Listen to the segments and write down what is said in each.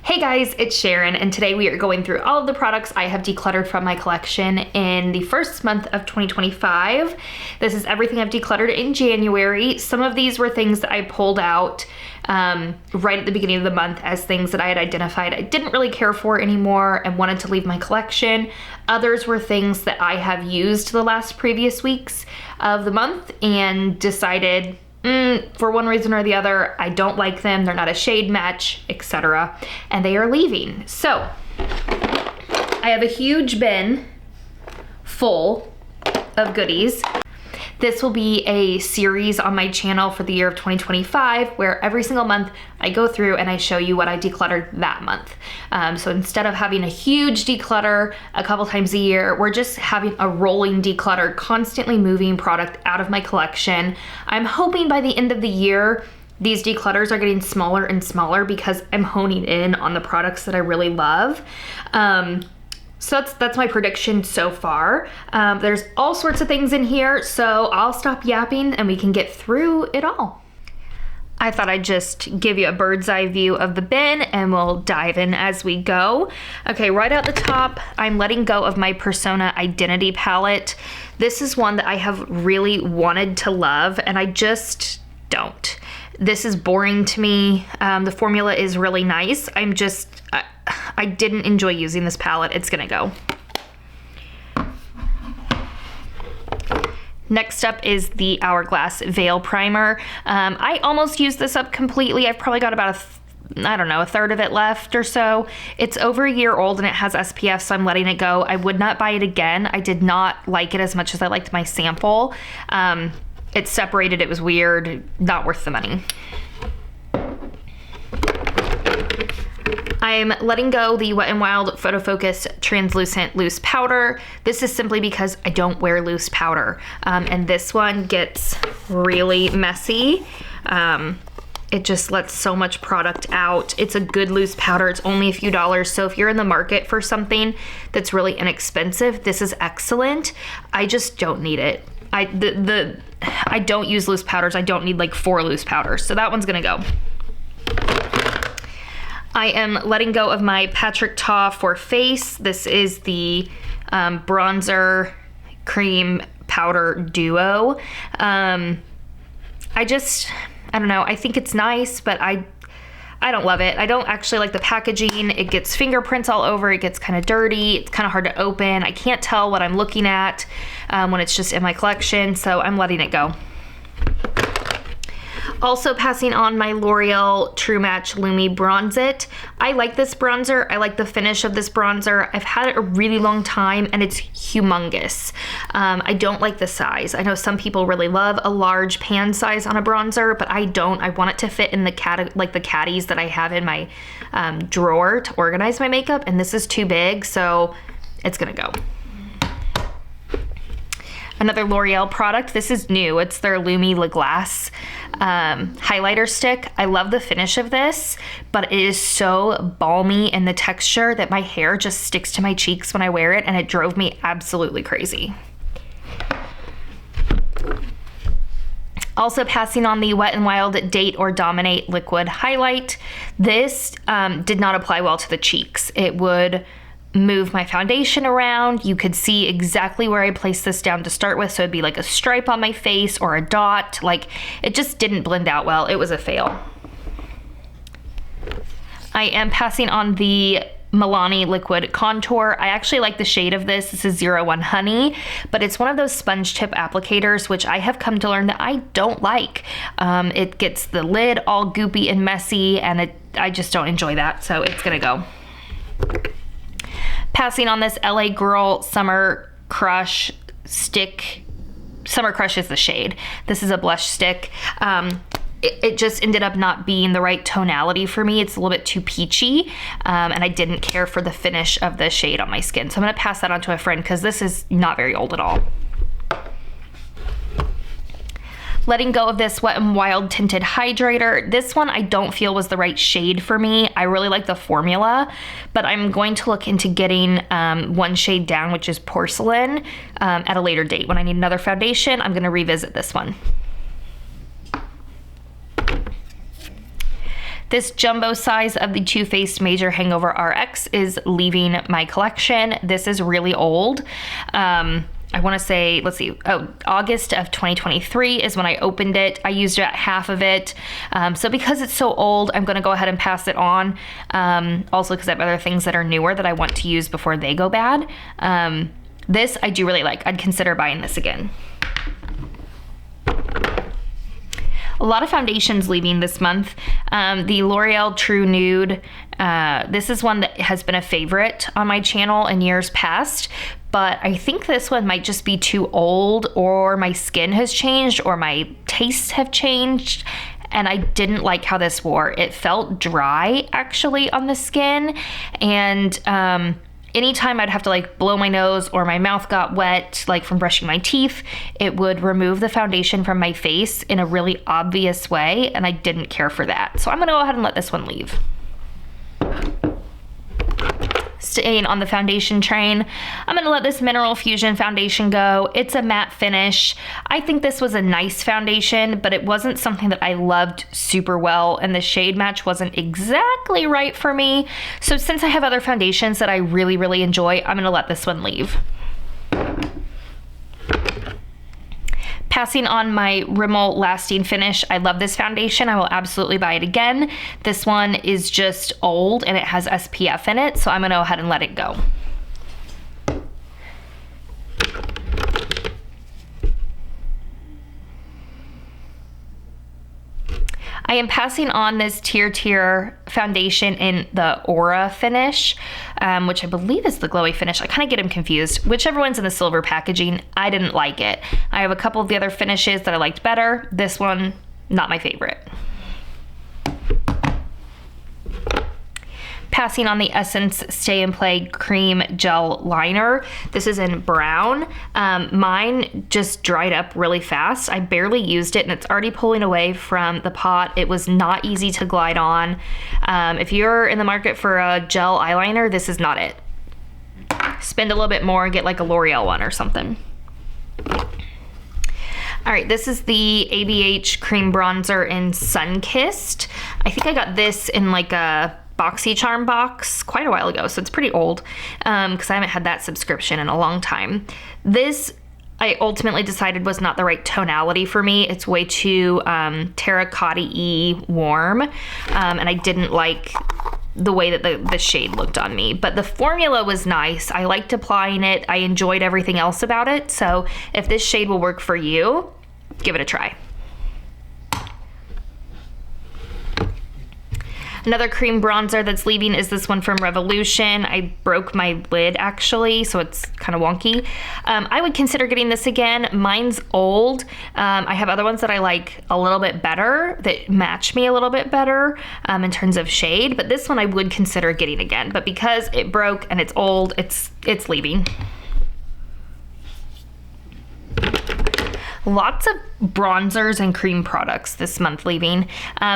Hey guys, it's Sharon, and today we are going through all of the products I have decluttered from my collection in the first month of 2025. This is everything I've decluttered in January. Some of these were things that I pulled out right at the beginning of the month as things that I had identified I didn't really care for anymore and wanted to leave my collection. Others were things that I have used the last previous weeks of the month and decided for one reason or the other, I don't like them, they're not a shade match, etc. And they are leaving. So, I have a huge bin full of goodies. This will be a series on my channel for the year of 2025 where every single month I go through and I show you what I decluttered that month. So instead of having a huge declutter a couple times a year, we're just having a rolling declutter, constantly moving product out of my collection. I'm hoping by the end of the year, these declutters are getting smaller and smaller because I'm honing in on the products that I really love. So that's my prediction so far. There's all sorts of things in here, so I'll stop yapping and we can get through it all. I thought I'd just give you a bird's eye view of the bin and we'll dive in as we go. Okay, right at the top, I'm letting go of my Persona Identity palette. This is one that I have really wanted to love and I just don't. This is boring to me. The formula is really nice. I didn't enjoy using this palette. It's gonna go. Next up is the Hourglass Veil Primer. I almost used this up completely. I've probably got about a third of it left or so. It's over a year old and it has SPF, so I'm letting it go. I would not buy it again. I did not like it as much as I liked my sample. It separated, it was weird, not worth the money. I'm letting go the Wet n Wild Photo Focus Translucent Loose Powder. This is simply because I don't wear loose powder. And this one gets really messy. It just lets so much product out. It's a good loose powder. It's only a few dollars. So if you're in the market for something that's really inexpensive, this is excellent. I just don't need it. I don't use loose powders. I don't need like 4 loose powders. So that one's gonna go. I am letting go of my Patrick Ta for Face. This is the bronzer cream powder duo. I don't know, I think it's nice, but I don't love it. I don't actually like the packaging. It gets fingerprints all over. It gets kind of dirty. It's kind of hard to open. I can't tell what I'm looking at when it's just in my collection, so I'm letting it go. Also passing on my L'Oreal True Match Lumi Bronze It. I like this bronzer. I like the finish of this bronzer. I've had it a really long time and it's humongous. I don't like the size. I know some people really love a large pan size on a bronzer, but I don't. I want it to fit in the caddies that I have in my drawer to organize my makeup, and this is too big, so it's gonna go. Another L'Oreal product, this is new. It's their Lumi Le Glace highlighter stick. I love the finish of this, but it is so balmy in the texture that my hair just sticks to my cheeks when I wear it, and it drove me absolutely crazy. Also passing on the Wet n Wild Date or Dominate Liquid Highlight. This did not apply well to the cheeks. It would move my foundation around. You could see exactly where I placed this down to start with, so it'd be like a stripe on my face or a dot. Like, it just didn't blend out well. It was a fail. I am passing on the Milani Liquid Contour. I actually like the shade of this. This is 01 Honey, but it's one of those sponge tip applicators, which I have come to learn that I don't like. It gets the lid all goopy and messy, and I just don't enjoy that, so it's gonna go. Passing on this LA Girl Summer Crush stick. Summer Crush is the shade. This is a blush stick. It just ended up not being the right tonality for me. It's a little bit too peachy, and I didn't care for the finish of the shade on my skin. So I'm gonna pass that on to a friend because this is not very old at all. Letting go of this Wet n Wild Tinted Hydrator. This one I don't feel was the right shade for me. I really like the formula, but I'm going to look into getting one shade down, which is Porcelain, at a later date. When I need another foundation, I'm gonna revisit this one. This jumbo size of the Too Faced Major Hangover RX is leaving my collection. This is really old. I want to say, let's see, August of 2023 is when I opened it. I used about half of it. So because it's so old, I'm going to go ahead and pass it on. Also because I have other things that are newer that I want to use before they go bad. This I do really like. I'd consider buying this again. A lot of foundations leaving this month. The L'Oreal True Nude. This is one that has been a favorite on my channel in years past, but I think this one might just be too old, or my skin has changed, or my tastes have changed, and I didn't like how this wore. It felt dry actually on the skin, and anytime I'd have to like blow my nose or my mouth got wet, like from brushing my teeth, it would remove the foundation from my face in a really obvious way, and I didn't care for that. So I'm gonna go ahead and let this one leave. Staying on the foundation train, I'm gonna let this Mineral Fusion foundation go. It's a matte finish. I think this was a nice foundation, but it wasn't something that I loved super well, and the shade match wasn't exactly right for me. So since I have other foundations that I really, really enjoy, I'm gonna let this one leave. Passing on my Rimmel Lasting Finish. I love this foundation. I will absolutely buy it again. This one is just old and it has SPF in it, so I'm gonna go ahead and let it go. I am passing on this Tier foundation in the Aura finish, which I believe is the glowy finish. I kind of get them confused. Whichever one's in the silver packaging, I didn't like it. I have a couple of the other finishes that I liked better. This one, not my favorite. Passing on the Essence Stay and Play Cream Gel Liner. This is in brown. Mine just dried up really fast. I barely used it and it's already pulling away from the pot. It was not easy to glide on. If you're in the market for a gel eyeliner, this is not it. Spend a little bit more and get like a L'Oreal one or something. All right, this is the ABH Cream Bronzer in Sunkissed. I think I got this in like a BoxyCharm box quite a while ago, so it's pretty old because I haven't had that subscription in a long time. This I ultimately decided was not the right tonality for me. It's way too terracotta-y warm, and I didn't like the way that the shade looked on me. But the formula was nice. I liked applying it. I enjoyed everything else about it. So if this shade will work for you, give it a try. Another cream bronzer that's leaving is this one from Revolution. I broke my lid actually, so it's kind of wonky. I would consider getting this again. Mine's old. I have other ones that I like a little bit better, that match me a little bit better in terms of shade, but this one I would consider getting again. But because it broke and it's old, it's leaving. Lots of bronzers and cream products this month leaving.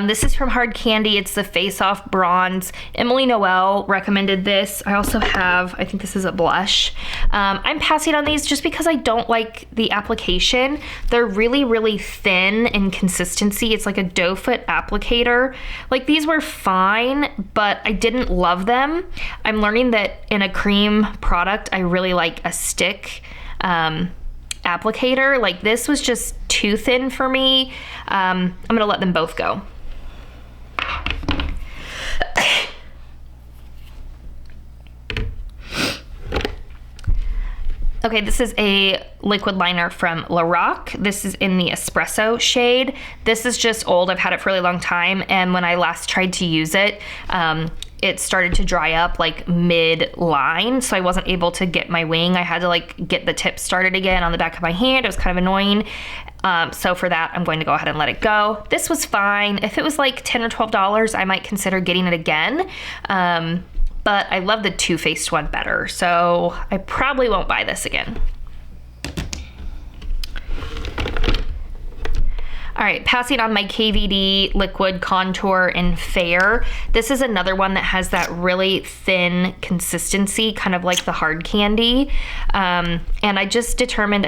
This is from Hard Candy. It's the Face Off Bronze. Emily Noel recommended this. I also have, I think this is a blush. I'm passing on these just because I don't like the application. They're really, really thin in consistency. It's like a doe foot applicator. Like these were fine, but I didn't love them. I'm learning that in a cream product, I really like a stick applicator. Like this was just too thin for me. I'm gonna let them both go. Okay, this is a liquid liner from Lorac. This is in the espresso shade. This is just old. I've had it for a really long time, and when I last tried to use it, it started to dry up like mid-line, so I wasn't able to get my wing. I had to like get the tip started again on the back of my hand. It was kind of annoying. So for that, I'm going to go ahead and let it go. This was fine. If it was like $10 or $12, I might consider getting it again. But I love the Too Faced one better, so I probably won't buy this again. All right, passing on my KVD Liquid Contour in Fair. This is another one that has that really thin consistency, kind of like the Hard Candy. And I just determined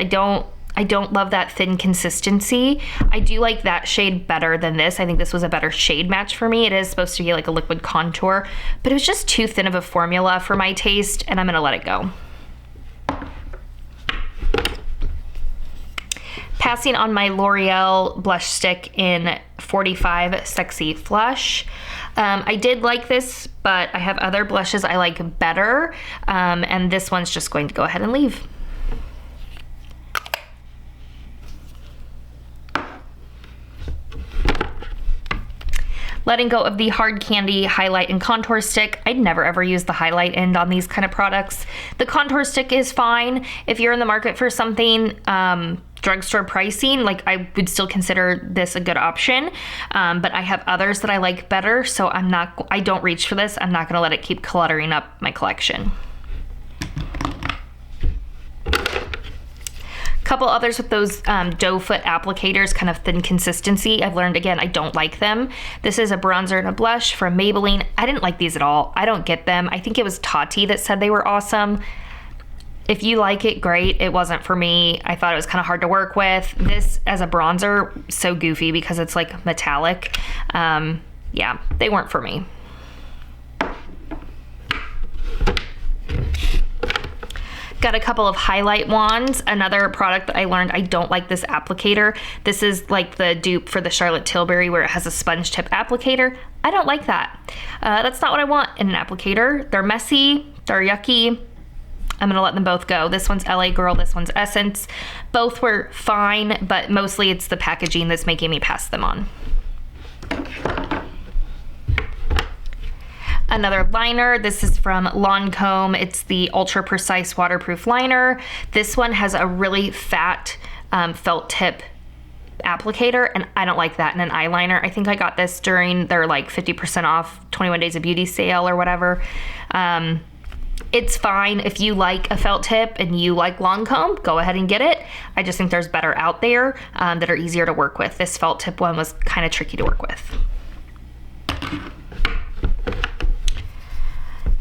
I don't love that thin consistency. I do like that shade better than this. I think this was a better shade match for me. It is supposed to be like a liquid contour, but it was just too thin of a formula for my taste, and I'm gonna let it go. Passing on my L'Oreal blush stick in 45 Sexy Flush. I did like this, but I have other blushes I like better, and this one's just going to go ahead and leave. Letting go of the Hard Candy Highlight and Contour Stick. I'd never ever use the highlight end on these kind of products. The contour stick is fine. If you're in the market for something drugstore pricing, like I would still consider this a good option, but I have others that I like better, so I don't reach for this. I'm not gonna let it keep cluttering up my collection. Couple others with those doe foot applicators, kind of thin consistency. I've learned, again, I don't like them. This is a bronzer and a blush from Maybelline. I didn't like these at all. I don't get them. I think it was Tati that said they were awesome. If you like it, great. It wasn't for me. I thought it was kind of hard to work with. This as a bronzer, so goofy because it's like metallic. Yeah, they weren't for me. Got a couple of highlight wands. Another product that I learned, I don't like this applicator. This is like the dupe for the Charlotte Tilbury where it has a sponge tip applicator. I don't like that. That's not what I want in an applicator. They're messy, they're yucky. I'm gonna let them both go. This one's LA Girl, this one's Essence. Both were fine, but mostly it's the packaging that's making me pass them on. Another liner, this is from Lancome. It's the Ultra Precise Waterproof Liner. This one has a really fat felt tip applicator, and I don't like that in an eyeliner. I think I got this during their like 50% off 21 Days of Beauty sale or whatever. It's fine if you like a felt tip and you like Lancome, go ahead and get it. I just think there's better out there that are easier to work with. This felt tip one was kind of tricky to work with.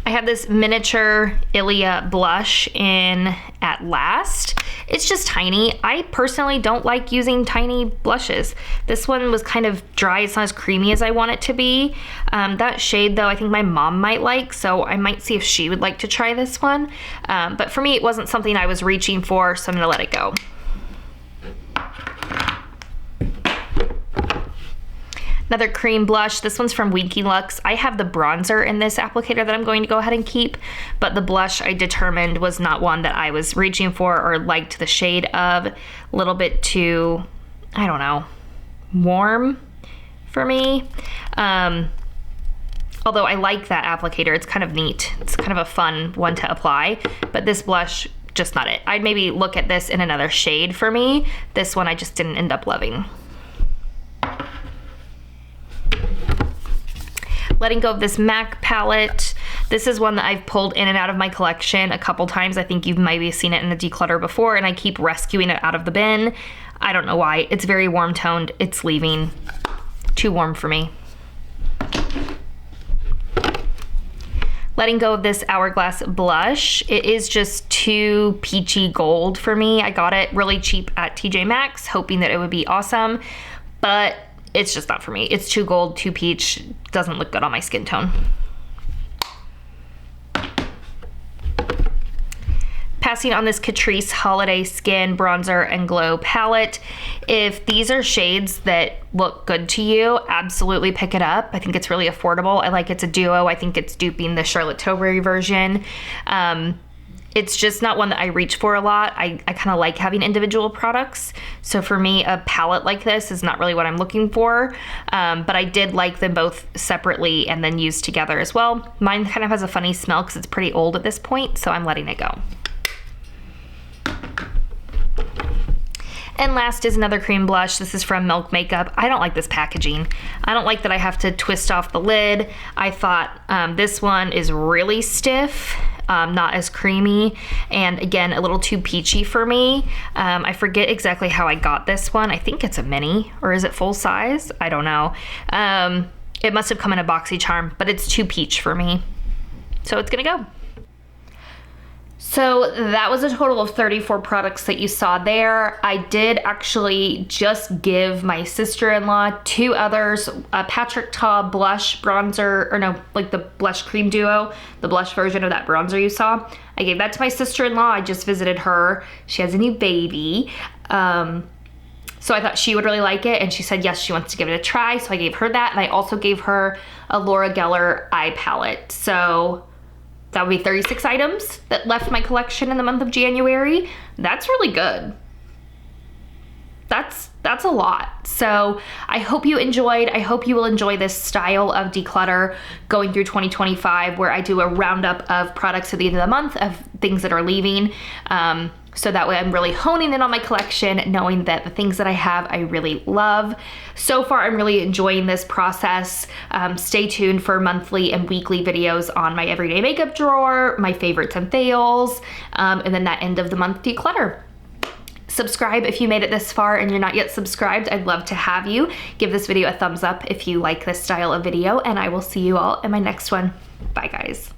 I have this miniature Ilia blush in At Last. It's just tiny. I personally don't like using tiny blushes. This one was kind of dry. It's not as creamy as I want it to be. That shade though, I think my mom might like, so I might see if she would like to try this one. But for me, it wasn't something I was reaching for, so I'm gonna let it go. Another cream blush. This one's from Winky Lux. I have the bronzer in this applicator that I'm going to go ahead and keep, but the blush I determined was not one that I was reaching for or liked the shade of. A little bit too, I don't know, warm for me. Although I like that applicator. It's kind of neat. It's kind of a fun one to apply, but this blush, just not it. I'd maybe look at this in another shade for me. This one I just didn't end up loving. Letting go of this MAC palette. This is one that I've pulled in and out of my collection a couple times. I think you've maybe seen it in a declutter before, and I keep rescuing it out of the bin. I don't know why. It's very warm toned. It's leaving. Too warm for me. Letting go of this Hourglass blush. It is just too peachy gold for me. I got it really cheap at TJ Maxx, hoping that it would be awesome, but it's just not for me. It's too gold, too peach, doesn't look good on my skin tone. Passing on this Catrice Holiday Skin Bronzer and Glow palette. If these are shades that look good to you, absolutely pick it up. I think it's really affordable. I like it's a duo. I think it's duping the Charlotte Tilbury version. It's just not one that I reach for a lot. I kind of like having individual products. So for me, a palette like this is not really what I'm looking for. But I did like them both separately and then used together as well. Mine kind of has a funny smell because it's pretty old at this point, so I'm letting it go. And last is another cream blush. This is from Milk Makeup. I don't like this packaging. I don't like that I have to twist off the lid. I thought this one is really stiff. Not as creamy, and again, a little too peachy for me. I forget exactly how I got this one. I think it's a mini, or is it full size? I don't know. It must have come in a BoxyCharm, but it's too peach for me. So it's gonna go. So that was a total of 34 products that you saw there. I did actually just give my sister-in-law 2 others, a Patrick Ta blush bronzer, or no, like the blush cream duo, the blush version of that bronzer you saw. I gave that to my sister-in-law. I just visited her. She has a new baby. So I thought she would really like it, and she said yes, she wants to give it a try, so I gave her that, and I also gave her a Laura Geller eye palette. So that would be 36 items that left my collection in the month of January. That's really good. That's a lot. So I hope you enjoyed. I hope you will enjoy this style of declutter going through 2025, where I do a roundup of products at the end of the month of things that are leaving. So that way I'm really honing in on my collection, knowing that the things that I have, I really love. So far, I'm really enjoying this process. Stay tuned for monthly and weekly videos on my everyday makeup drawer, my favorites and fails, and then that end of the month declutter. Subscribe if you made it this far and you're not yet subscribed. I'd love to have you. Give this video a thumbs up if you like this style of video, and I will see you all in my next one. Bye, guys.